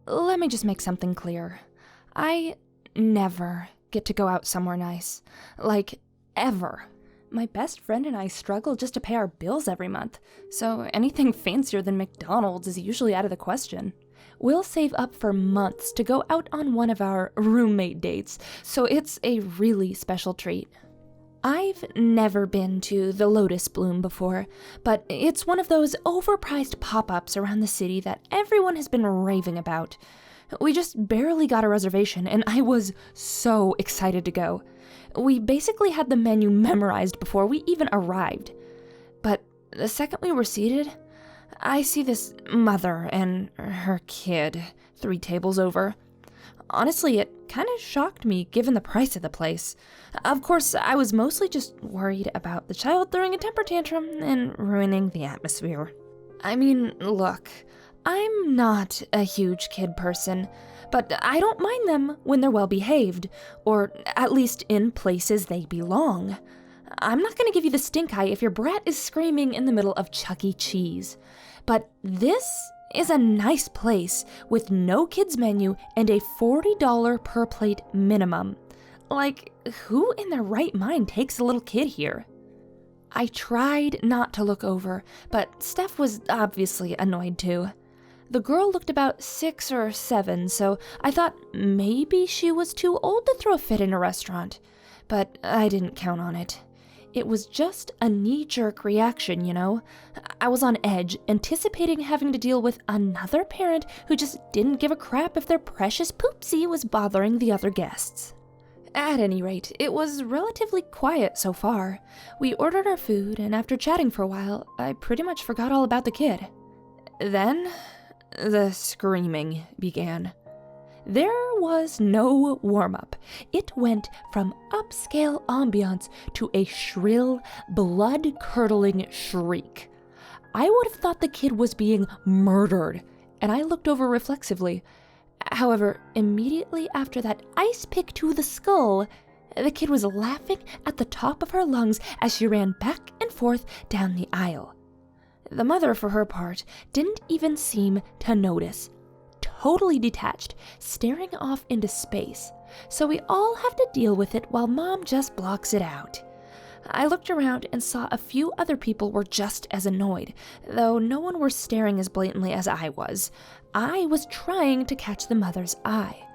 let me just make something clear. I never get to go out somewhere nice. Like, ever. My best friend and I struggle just to pay our bills every month, so anything fancier than McDonald's is usually out of the question. We'll save up for months to go out on one of our roommate dates, so it's a really special treat. I've never been to the Lotus Bloom before, but it's one of those overpriced pop-ups around the city that everyone has been raving about. We just barely got a reservation, and I was so excited to go. We basically had the menu memorized before we even arrived. But the second we were seated, I see this mother and her kid 3 tables over. Honestly, it kind of shocked me given the price of the place. Of course, I was mostly just worried about the child throwing a temper tantrum and ruining the atmosphere. I mean, look, I'm not a huge kid person, but I don't mind them when they're well behaved, or at least in places they belong. I'm not going to give you the stink eye if your brat is screaming in the middle of Chuck E. Cheese. But this is a nice place with no kids menu and a $40 per plate minimum. Like, who in their right mind takes a little kid here? I tried not to look over, but Steph was obviously annoyed too. The girl looked about 6 or 7, so I thought maybe she was too old to throw a fit in a restaurant, but I didn't count on it. It was just a knee-jerk reaction, you know? I was on edge, anticipating having to deal with another parent who just didn't give a crap if their precious poopsie was bothering the other guests. At any rate, it was relatively quiet so far. We ordered our food, and after chatting for a while, I pretty much forgot all about the kid. Then, the screaming began. There was no warm-up. It went from upscale ambiance to a shrill, blood-curdling shriek. I would have thought the kid was being murdered, and I looked over reflexively. However, immediately after that ice pick to the skull, the kid was laughing at the top of her lungs as she ran back and forth down the aisle. The mother, for her part, didn't even seem to notice. Totally detached, staring off into space, so we all have to deal with it while Mom just blocks it out. I looked around and saw a few other people were just as annoyed, though no one were staring as blatantly as I was. I was trying to catch the mother's eye,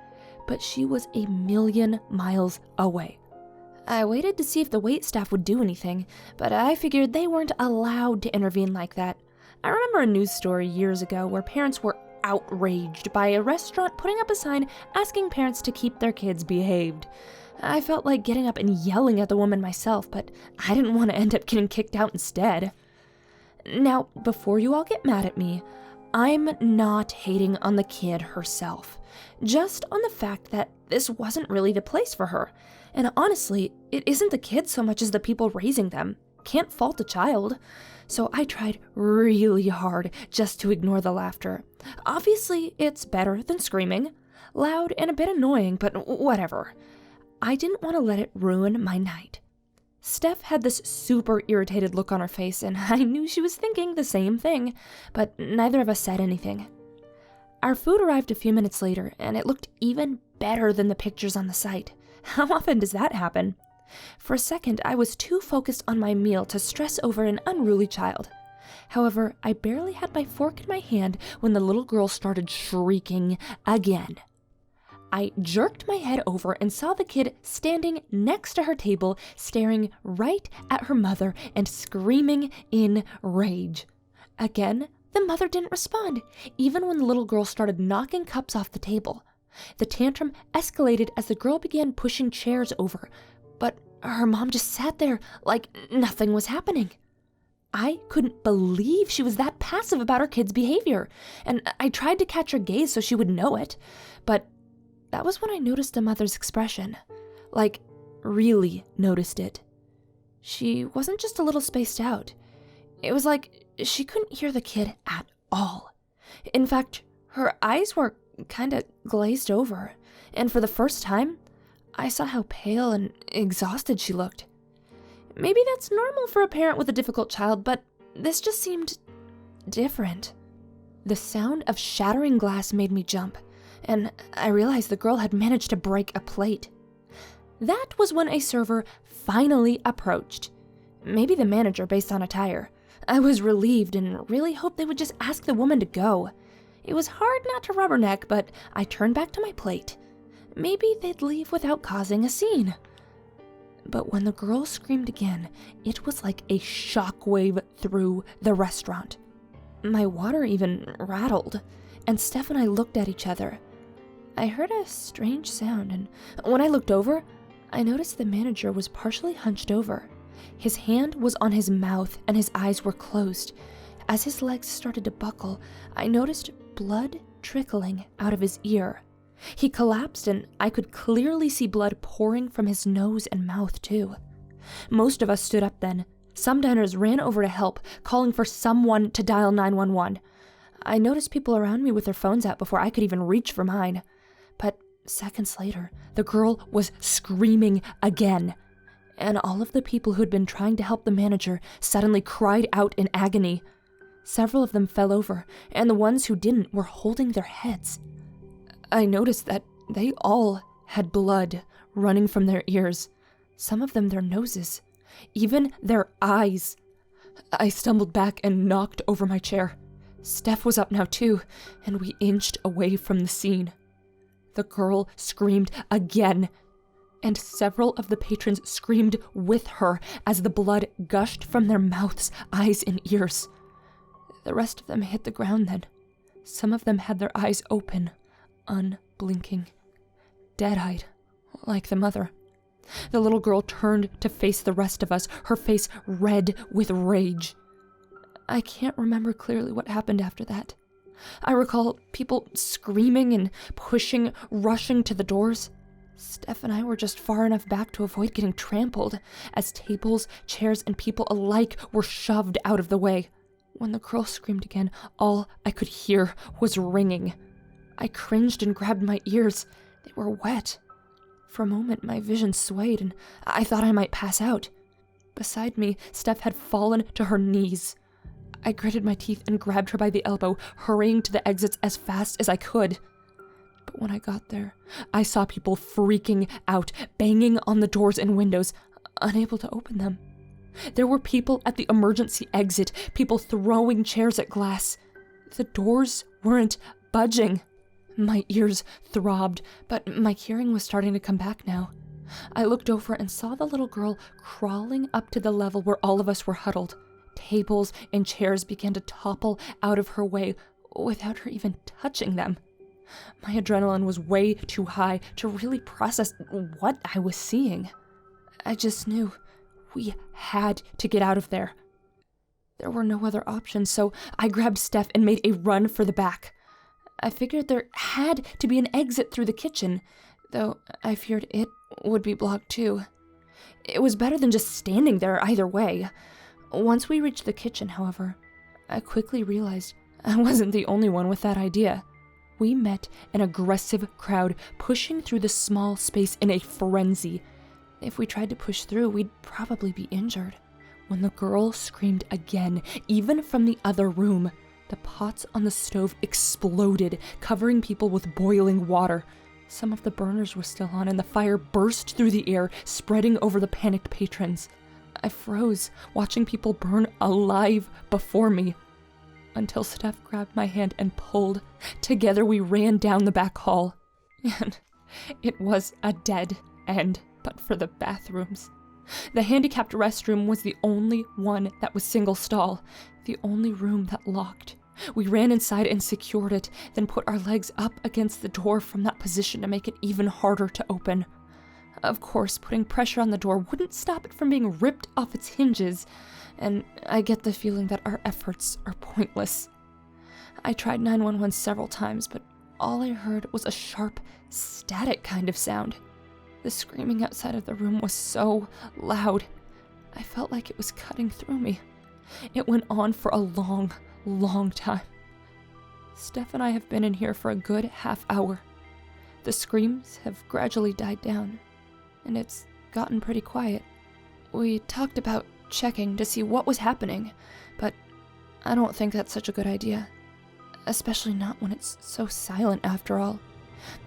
but she was a million miles away. I waited to see if the waitstaff would do anything, but I figured they weren't allowed to intervene like that. I remember a news story years ago where parents were outraged by a restaurant putting up a sign asking parents to keep their kids behaved. I felt like getting up and yelling at the woman myself, but I didn't want to end up getting kicked out instead. Now, before you all get mad at me, I'm not hating on the kid herself, just on the fact that this wasn't really the place for her. And honestly, it isn't the kids so much as the people raising them. Can't fault a child. So I tried really hard just to ignore the laughter. Obviously, it's better than screaming. Loud and a bit annoying, but whatever. I didn't want to let it ruin my night. Steph had this super irritated look on her face, and I knew she was thinking the same thing, but neither of us said anything. Our food arrived a few minutes later, and it looked even better than the pictures on the site. How often does that happen? For a second, I was too focused on my meal to stress over an unruly child. However, I barely had my fork in my hand when the little girl started shrieking again. I jerked my head over and saw the kid standing next to her table, staring right at her mother and screaming in rage. Again, the mother didn't respond, even when the little girl started knocking cups off the table. The tantrum escalated as the girl began pushing chairs over, but her mom just sat there like nothing was happening. I couldn't believe she was that passive about her kid's behavior, and I tried to catch her gaze so she would know it, but that was when I noticed the mother's expression. Like, really noticed it. She wasn't just a little spaced out. It was like she couldn't hear the kid at all. In fact, her eyes were kind of glazed over, and for the first time, I saw how pale and exhausted she looked. Maybe that's normal for a parent with a difficult child, but this just seemed different. The sound of shattering glass made me jump. and I realized the girl had managed to break a plate. That was when a server finally approached. Maybe the manager based on attire. I was relieved and really hoped they would just ask the woman to go. It was hard not to rubberneck, but I turned back to my plate. Maybe they'd leave without causing a scene. But when the girl screamed again, it was like a shockwave through the restaurant. My water even rattled, and Steph and I looked at each other. I heard a strange sound, and when I looked over, I noticed the manager was partially hunched over. His hand was on his mouth and his eyes were closed. As his legs started to buckle, I noticed blood trickling out of his ear. He collapsed and I could clearly see blood pouring from his nose and mouth too. Most of us stood up then. Some diners ran over to help, calling for someone to dial 911. I noticed people around me with their phones out before I could even reach for mine. But seconds later, the girl was screaming again. And all of the people who had been trying to help the manager suddenly cried out in agony. Several of them fell over, and the ones who didn't were holding their heads. I noticed that they all had blood running from their ears, some of them their noses, even their eyes. I stumbled back and knocked over my chair. Steph was up now too, and we inched away from the scene. The girl screamed again, and several of the patrons screamed with her as the blood gushed from their mouths, eyes, and ears. The rest of them hit the ground then. Some of them had their eyes open, unblinking, dead-eyed, like the mother. The little girl turned to face the rest of us, her face red with rage. I can't remember clearly what happened after that. I recall people screaming and pushing, rushing to the doors. Steph and I were just far enough back to avoid getting trampled, as tables, chairs, and people alike were shoved out of the way. When the girl screamed again, all I could hear was ringing. I cringed and grabbed my ears. They were wet. For a moment, my vision swayed, and I thought I might pass out. Beside me, Steph had fallen to her knees. I gritted my teeth and grabbed her by the elbow, hurrying to the exits as fast as I could. But when I got there, I saw people freaking out, banging on the doors and windows, unable to open them. There were people at the emergency exit, people throwing chairs at glass. The doors weren't budging. My ears throbbed, but my hearing was starting to come back now. I looked over and saw the little girl crawling up to the level where all of us were huddled. Tables and chairs began to topple out of her way without her even touching them. My adrenaline was way too high to really process what I was seeing. I just knew we had to get out of there. There were no other options, so I grabbed Steph and made a run for the back. I figured there had to be an exit through the kitchen, though I feared it would be blocked too. It was better than just standing there either way. Once we reached the kitchen, however, I quickly realized I wasn't the only one with that idea. We met an aggressive crowd pushing through the small space in a frenzy. If we tried to push through, we'd probably be injured. When the girl screamed again, even from the other room, the pots on the stove exploded, covering people with boiling water. Some of the burners were still on, and the fire burst through the air, spreading over the panicked patrons. I froze, watching people burn alive before me, until Steph grabbed my hand and pulled. Together we ran down the back hall, and it was a dead end, but for the bathrooms. The handicapped restroom was the only one that was single stall, the only room that locked. We ran inside and secured it, then put our legs up against the door from that position to make it even harder to open. Of course, putting pressure on the door wouldn't stop it from being ripped off its hinges, and I get the feeling that our efforts are pointless. I tried 911 several times, but all I heard was a sharp, static kind of sound. The screaming outside of the room was so loud. I felt like it was cutting through me. It went on for a long, long time. Steph and I have been in here for a good half hour. The screams have gradually died down, and it's gotten pretty quiet. We talked about checking to see what was happening, but I don't think that's such a good idea. Especially not when it's so silent after all.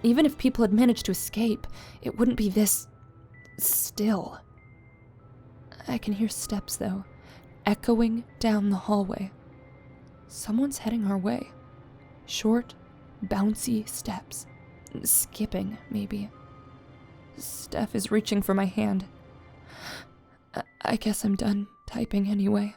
Even if people had managed to escape, it wouldn't be this still. I can hear steps, though, echoing down the hallway. Someone's heading our way. Short, bouncy steps. Skipping, maybe. Steph is reaching for my hand. I guess I'm done typing anyway.